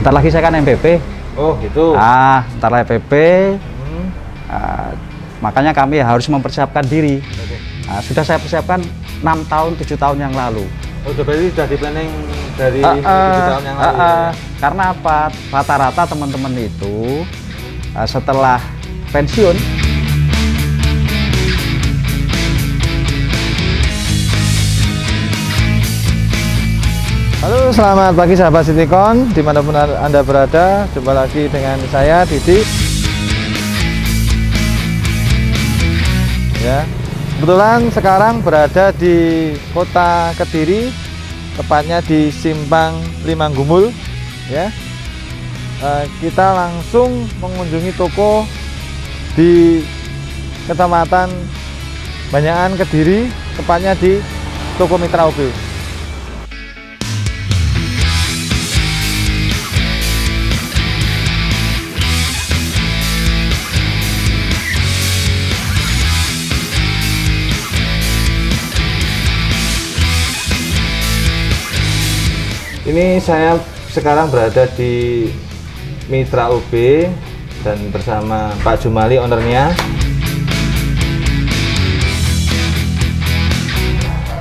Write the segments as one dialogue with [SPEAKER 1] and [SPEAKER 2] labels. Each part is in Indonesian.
[SPEAKER 1] Ntar lagi saya kan MPP.
[SPEAKER 2] Oh gitu.
[SPEAKER 1] Ntar lagi MPP. Makanya kami harus mempersiapkan diri. Sudah saya persiapkan 6 tahun, 7 tahun yang lalu.
[SPEAKER 2] Oh, berarti sudah di planning dari 7 tahun yang lalu.
[SPEAKER 1] Karena apa? Rata-rata teman-teman itu setelah pensiun.
[SPEAKER 2] Halo, selamat pagi sahabat Citycon, dimanapun Anda berada. Jumpa lagi dengan saya, Didi. Ya, kebetulan sekarang berada di kota Kediri, tepatnya di Simpang Limanggumul. Ya, kita langsung mengunjungi toko di Kecamatan Banyakan Kediri, tepatnya di toko Mitra UB. Ini saya sekarang berada di Mitra UB dan bersama Pak Jumali, ownernya.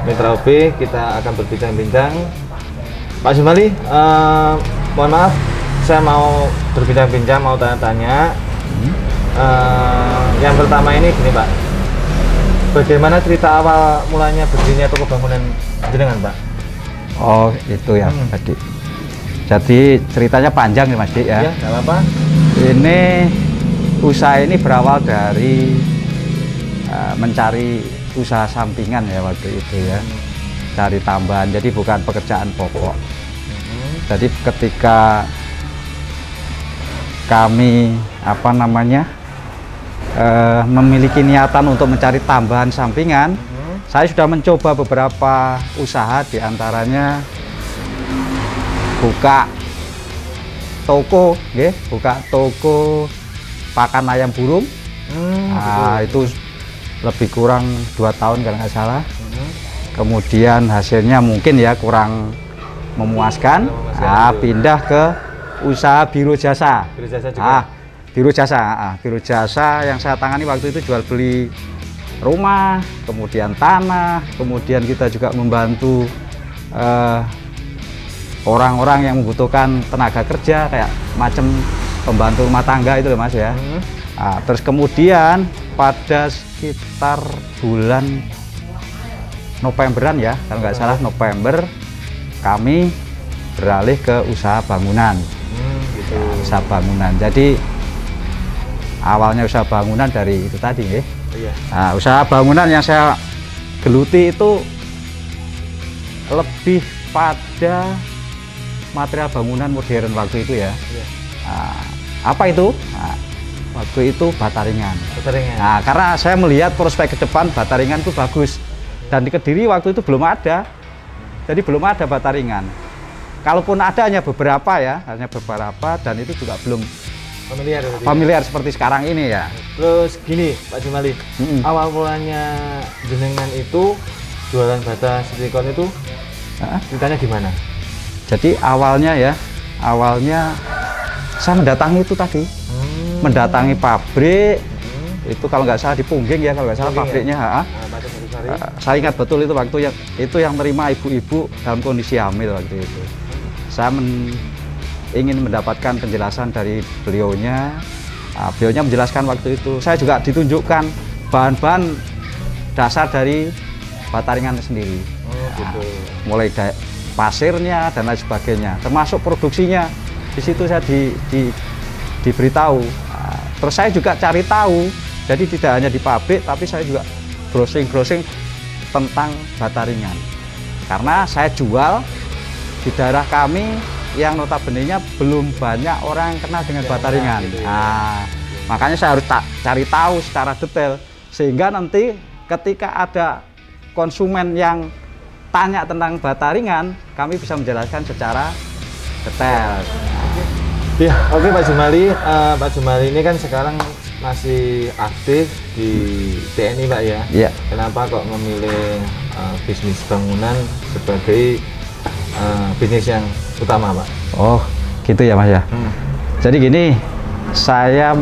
[SPEAKER 2] Mitra UB, kita akan berbincang-bincang. Pak Jumali, mohon maaf, saya mau berbincang-bincang, mau tanya-tanya. Yang pertama ini gini Pak, bagaimana cerita awal mulanya berdirinya toko bangunan jenengan Pak?
[SPEAKER 1] Oh itu ya tadi. Jadi ceritanya panjang nih Mas Dik ya.
[SPEAKER 2] Iya, nggak apa-apa.
[SPEAKER 1] Ini usaha ini berawal dari mencari usaha sampingan ya waktu itu ya. Cari tambahan, jadi bukan pekerjaan pokok. Jadi ketika kami memiliki niatan untuk mencari tambahan sampingan, saya sudah mencoba beberapa usaha, diantaranya buka toko pakan ayam burung. Itu lebih kurang 2 tahun kalau nggak salah. Kemudian hasilnya mungkin ya kurang memuaskan. Pindah ke usaha biro jasa. Biro jasa yang saya tangani waktu itu jual beli rumah, kemudian tanah, kemudian kita juga membantu orang-orang yang membutuhkan tenaga kerja kayak macam pembantu rumah tangga itu loh Mas ya. Terus kemudian pada sekitar bulan Novemberan ya, kalau nggak salah November, kami beralih ke usaha bangunan. Usaha bangunan. Jadi awalnya usaha bangunan dari itu tadi ya. Nah, usaha bangunan yang saya geluti itu lebih pada material bangunan modern waktu itu ya. Apa itu? Waktu itu bata ringan. Nah, karena saya melihat prospek ke depan bata ringan itu bagus, dan di Kediri waktu itu belum ada, jadi belum ada bata ringan. Kalaupun ada hanya beberapa ya, dan itu juga belum familiar seperti sekarang ini ya.
[SPEAKER 2] Terus gini Pak Jumali, awal mulanya jenengan itu jualan bata Citycon itu ceritanya gimana?
[SPEAKER 1] Jadi awalnya saya mendatangi itu tadi, mendatangi pabrik. Itu kalau nggak salah di Pungging ya, kalau nggak salah pabriknya. Saya ingat betul itu waktu yang menerima ibu-ibu dalam kondisi hamil waktu itu. Saya ingin mendapatkan penjelasan dari beliaunya. Beliaunya menjelaskan waktu itu, saya juga ditunjukkan bahan-bahan dasar dari bata ringan sendiri. Mulai dari pasirnya dan lain sebagainya, termasuk produksinya. Di situ saya diberitahu. Terus saya juga cari tahu, jadi tidak hanya di pabrik, tapi saya juga browsing tentang bata ringan. Karena saya jual di daerah kami yang notabene-nya belum banyak orang yang kenal dengan bata ringan. Makanya saya harus cari tahu secara detail, sehingga nanti ketika ada konsumen yang tanya tentang bata ringan, kami bisa menjelaskan secara detail.
[SPEAKER 2] Ya, oke Pak Jumali. Pak Jumali ini kan sekarang masih aktif di TNI Pak ya?
[SPEAKER 1] Iya.
[SPEAKER 2] Kenapa kok memilih bisnis bangunan sebagai bisnis yang utama Pak?
[SPEAKER 1] Oh gitu ya Mas ya. Jadi gini, saya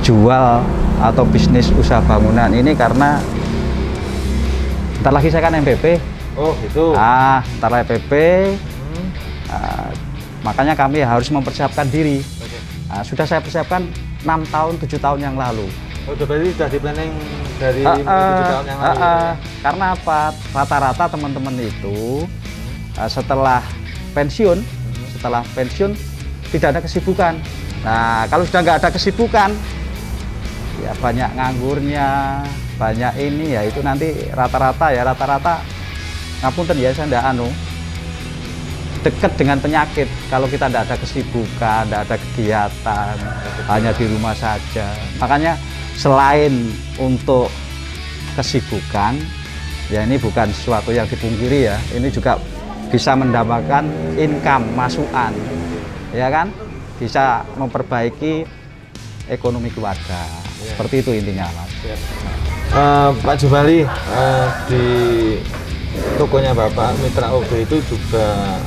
[SPEAKER 1] jual atau bisnis usaha bangunan ini karena ntar lagi saya kan MPP.
[SPEAKER 2] Oh gitu.
[SPEAKER 1] Ntar lagi MPP. Makanya kami harus mempersiapkan diri. Sudah saya persiapkan 6 tahun, 7 tahun yang lalu.
[SPEAKER 2] Oh, berarti sudah di planning dari 7 tahun yang lalu.
[SPEAKER 1] Karena apa? Rata-rata teman-teman itu setelah pensiun tidak ada kesibukan. Nah, kalau sudah nggak ada kesibukan, ya banyak nganggurnya, banyak ini ya itu nanti rata-rata ngapunten ya saya ndak dekat dengan penyakit kalau kita tidak ada kesibukan, tidak ada kegiatan, hanya di rumah saja. Makanya selain untuk kesibukan, ya ini bukan sesuatu yang dipungkiri ya, ini juga bisa mendapatkan income, masukan, ya kan? Bisa memperbaiki ekonomi keluarga. Seperti itu intinya, Mas.
[SPEAKER 2] Pak Jumali, di tokonya Bapak Mitra OB itu juga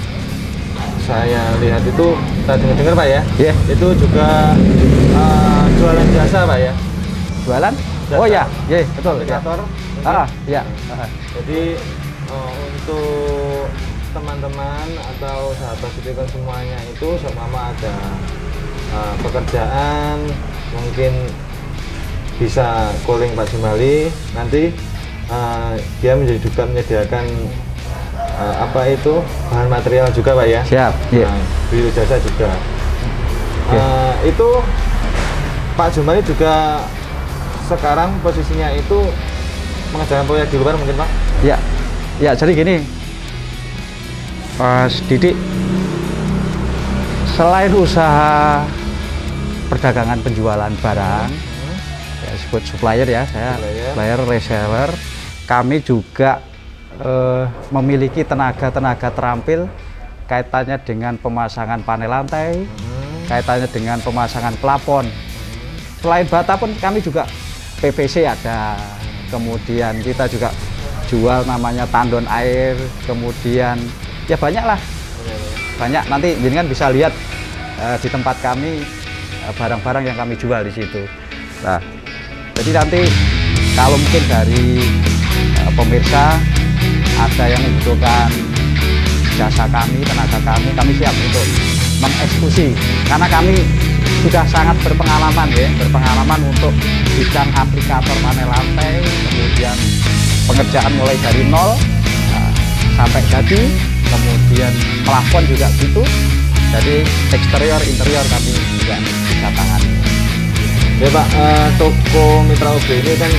[SPEAKER 2] saya lihat itu, tadi dengar Pak ya?
[SPEAKER 1] Iya.
[SPEAKER 2] Itu juga jualan jasa Pak ya?
[SPEAKER 1] Jualan?
[SPEAKER 2] Jasa.
[SPEAKER 1] Oh ya, iya betul.
[SPEAKER 2] Aplikator.
[SPEAKER 1] Iya.
[SPEAKER 2] Jadi untuk teman-teman atau sahabat Citycon semuanya itu sama ada pekerjaan, mungkin bisa calling Pak Jumali, nanti dia juga menyediakan apa itu bahan material juga Pak ya.
[SPEAKER 1] Siap. Iya.
[SPEAKER 2] Biro jasa juga. Itu Pak Jumali juga sekarang posisinya itu mengerjakan proyek di luar mungkin Pak?
[SPEAKER 1] Ya jadi gini, Mas Didik, selain usaha perdagangan penjualan barang, ya disebut supplier ya, saya supplier, reseller, kami juga memiliki tenaga terampil kaitannya dengan pemasangan panel lantai, kaitannya dengan pemasangan plafon. Selain bata pun kami juga PVC ada, kemudian kita juga jual namanya tandon air, kemudian ya banyak lah, banyak. Nanti jenengan bisa lihat di tempat kami barang-barang yang kami jual di situ. Nah, jadi nanti kalau mungkin dari pemirsa ada yang membutuhkan jasa kami, tenaga kami siap untuk mengeksekusi. Karena kami sudah sangat berpengalaman ya, untuk bidang aplikator panel lantai, kemudian pengerjaan mulai dari nol sampai jadi, kemudian plafon juga gitu. Jadi eksterior, interior kami juga bisa tangani.
[SPEAKER 2] Ya Pak, toko Mitra OB ini kan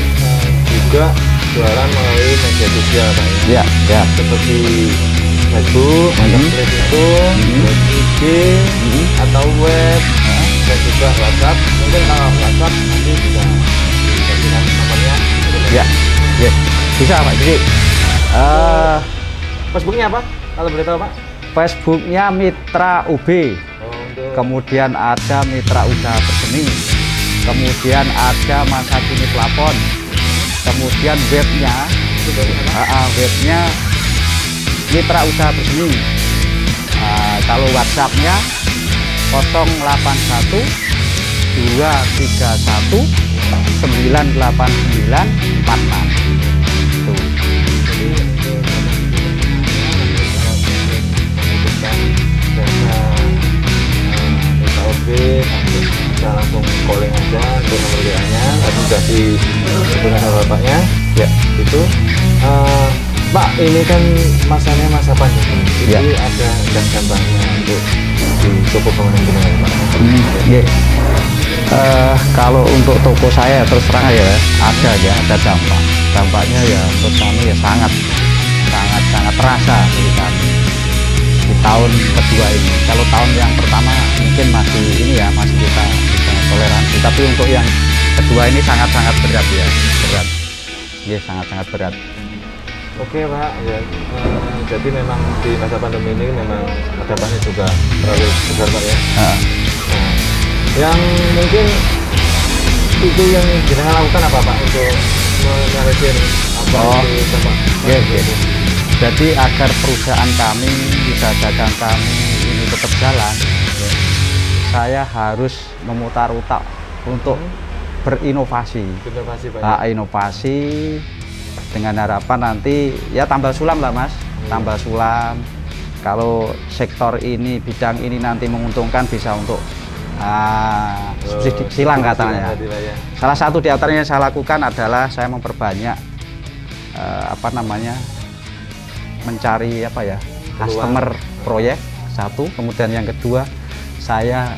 [SPEAKER 2] juga jualan melalui media sosial Pak ya?
[SPEAKER 1] Ya.
[SPEAKER 2] Seperti Facebook, itu, IG, atau web, dan juga WhatsApp. Mungkin kalau WhatsApp nanti bisa diberikan nomornya.
[SPEAKER 1] Ya, bisa Pak. Jadi
[SPEAKER 2] Facebooknya apa? Kalau boleh tahu Pak?
[SPEAKER 1] Facebooknya Mitra UB. Kemudian ada Mitra Usaha Berseni, kemudian ada Masa Kini Plafon, kemudian webnya Mitra Usaha Berseni. Kalau WhatsAppnya 081 231 98946. Tuh.
[SPEAKER 2] Bisa langsung calling aja untuk nomor WA-nya, tadi sudah disebutkan sama bapaknya ya. Itu Pak, ini kan masanya masa pandemi, jadi ada dampaknya untuk di toko bangunan jenengan Pak?
[SPEAKER 1] Kalau untuk toko saya terus terang ya ada dampaknya ya menurut kami ya sangat terasa dari kami di tahun kedua ini. Kalau tahun yang pertama mungkin masih kita bisa toleransi, tapi untuk yang kedua ini sangat berat ya, sangat berat.
[SPEAKER 2] Oke Pak, ya, jadi memang di masa pandemi ini memang dampaknya juga terlalu besar Pak ya. Yang mungkin itu yang jenengan lakukan apa Pak untuk menyelesaikan itu Pak?
[SPEAKER 1] Jadi agar perusahaan kami, usaha dagang kami ini tetap jalan, saya harus memutar otak untuk berinovasi. Inovasi dengan harapan nanti ya tambal sulam lah Mas, tambal sulam. Kalau sektor ini, bidang ini nanti menguntungkan bisa untuk subsidi silang katanya. Salah satu di antaranya yang saya lakukan adalah saya memperbanyak mencari customer proyek satu, kemudian yang kedua saya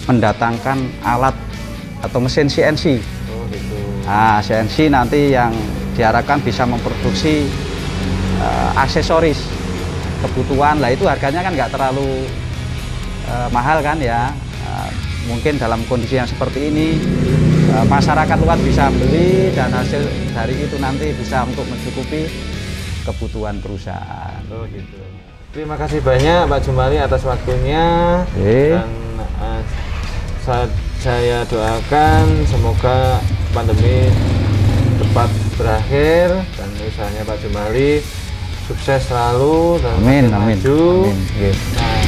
[SPEAKER 1] mendatangkan alat atau mesin CNC. CNC nanti yang diharapkan bisa memproduksi aksesoris kebutuhan. Lah itu harganya kan nggak terlalu mahal kan ya. Mungkin dalam kondisi yang seperti ini masyarakat luas bisa beli dan hasil dari itu nanti bisa untuk mencukupi kebutuhan perusahaan.
[SPEAKER 2] Gitu. Terima kasih banyak Pak Jumali atas waktunya. Dan saya doakan semoga pandemi cepat berakhir dan usahanya Pak Jumali sukses selalu dan
[SPEAKER 1] amin.
[SPEAKER 2] maju.
[SPEAKER 1] Amin.
[SPEAKER 2] Nah,